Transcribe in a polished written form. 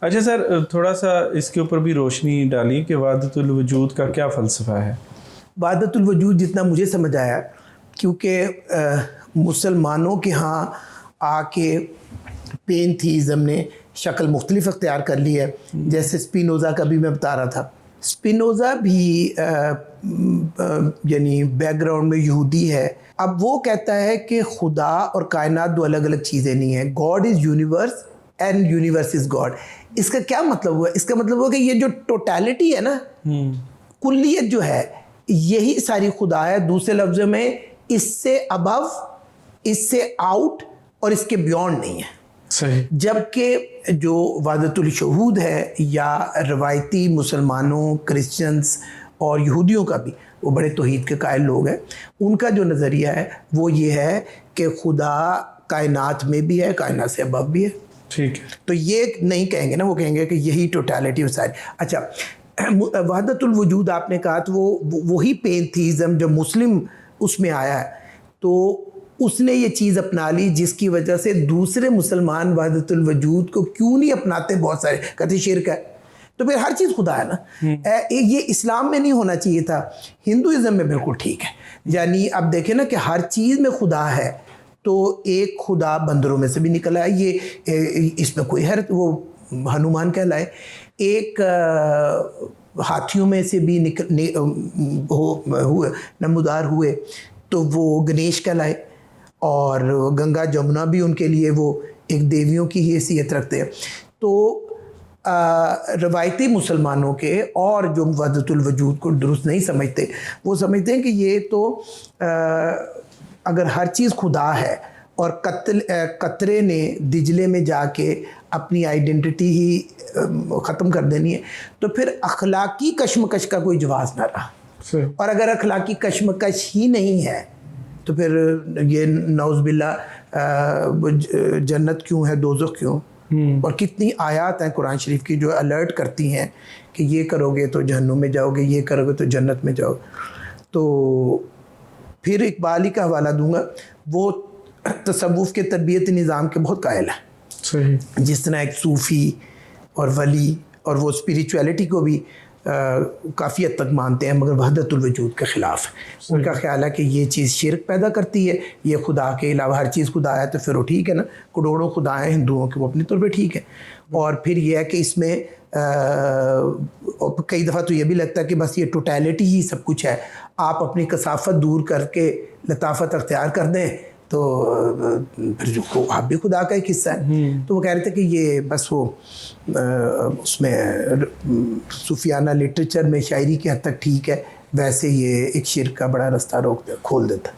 अच्छा सर, थोड़ा सा इसके ऊपर भी रोशनी डालिए कि वहदतुल वजूद का क्या फ़लसफ़ा है। वहदतुल वजूद जितना मुझे समझ आया, क्योंकि मुसलमानों के यहाँ आके पेंथीज़म ने शक्ल मुख्तलिफ अख्तियार कर ली है। जैसे स्पिनोज़ा का भी मैं बता रहा था, स्पिनोज़ा भी यानी बैकग्राउंड में यहूदी है। अब वो कहता है कि खुदा और कायनात दो अलग अलग चीज़ें नहीं हैं। God is universe and universe is God. इसका क्या मतलब हुआ? इसका मतलब हुआ कि ये जो टोटलिटी है ना, कुल्लियत जो है, यही सारी खुदा है। दूसरे लफ्ज़ों में इससे अबव, इससे आउट और इसके बियॉन्ड नहीं है। सही। जबकि जो वहदतुल शहूद है या रवायती मुसलमानों, क्रिश्चियंस और यहूदियों का भी, वो बड़े तौहीद के कायल लोग हैं, उनका जो नज़रिया है वो ये है कि खुदा कायनात में भी है, कायनात से अबव भी है। ठीक है। तो ये नहीं कहेंगे ना, वो कहेंगे कि यही टोटलिटी सारी। अच्छा, वहदतुल वजूद आपने कहा तो वो वही पेंथीज़म जो मुस्लिम उसमें आया है, तो उसने ये चीज़ अपना ली जिसकी वजह से दूसरे मुसलमान वहदतुल वजूद को क्यों नहीं अपनाते। बहुत सारे कहते शिर्क है, तो फिर हर चीज़ खुदा है ना। ये इस्लाम में नहीं होना चाहिए था, हिंदुइज़म में बिल्कुल ठीक है। यानी अब देखें ना कि हर चीज़ में खुदा है, तो एक खुदा बंदरों में से भी निकला है, ये इसमें कोई हैरत, वो हनुमान कहलाए। एक हाथियों में से भी हुए नमूदार हुए तो वो गणेश कहलाए। और गंगा जमुना भी उनके लिए वो एक देवियों की हैसियत रखते हैं। तो रवायती मुसलमानों के और जो वहदतुल वजूद को दुरुस्त नहीं समझते, वो समझते हैं कि ये तो अगर हर चीज़ खुदा है और कतरे ने दिजले में जाके अपनी आइडेंटिटी ही ख़त्म कर देनी है, तो फिर अखलाकी कशमकश का कोई जवाब ना रहा। और अगर अखलाकी कशमकश ही नहीं है तो फिर ये नौज़बिल्ला जन्नत क्यों है, दोज़ख क्यों? और कितनी आयत हैं कुरान शरीफ की जो अलर्ट करती हैं कि ये करोगे तो जहन्नुम में जाओगे, ये करोगे तो जन्नत में जाओगे। तो फिर इकबाल ही का हवाला दूंगा, वो तसव्वुफ़ के तरबियत निज़ाम के बहुत कायल है। सही। जिस तरह एक सूफ़ी और वली और वो स्पिरिचुअलिटी को भी काफ़ी हद तक मानते हैं, मगर वहदतुल वजूद के ख़िलाफ़ है। उनका ख्याल है कि ये चीज़ शिर्क पैदा करती है, ये खुदा के अलावा हर चीज़ खुदा है, तो फिर वो ठीक है ना, करोड़ों खुदा हैं हिंदुओं के, वो अपने तौर पे ठीक है। और फिर यह है कि इसमें कई दफ़ा तो ये भी लगता है कि बस ये टोटलिटी ही सब कुछ है, आप अपनी कसाफत दूर करके लताफत अख्तियार कर दें तो फिर आप भी खुदा का एक हिस्सा है। तो वो कह रहे थे कि ये बस वो उसमें सूफियाना लिटरेचर में शायरी की हद तक ठीक है, वैसे ये एक शिर्क का बड़ा रास्ता खोल देता है।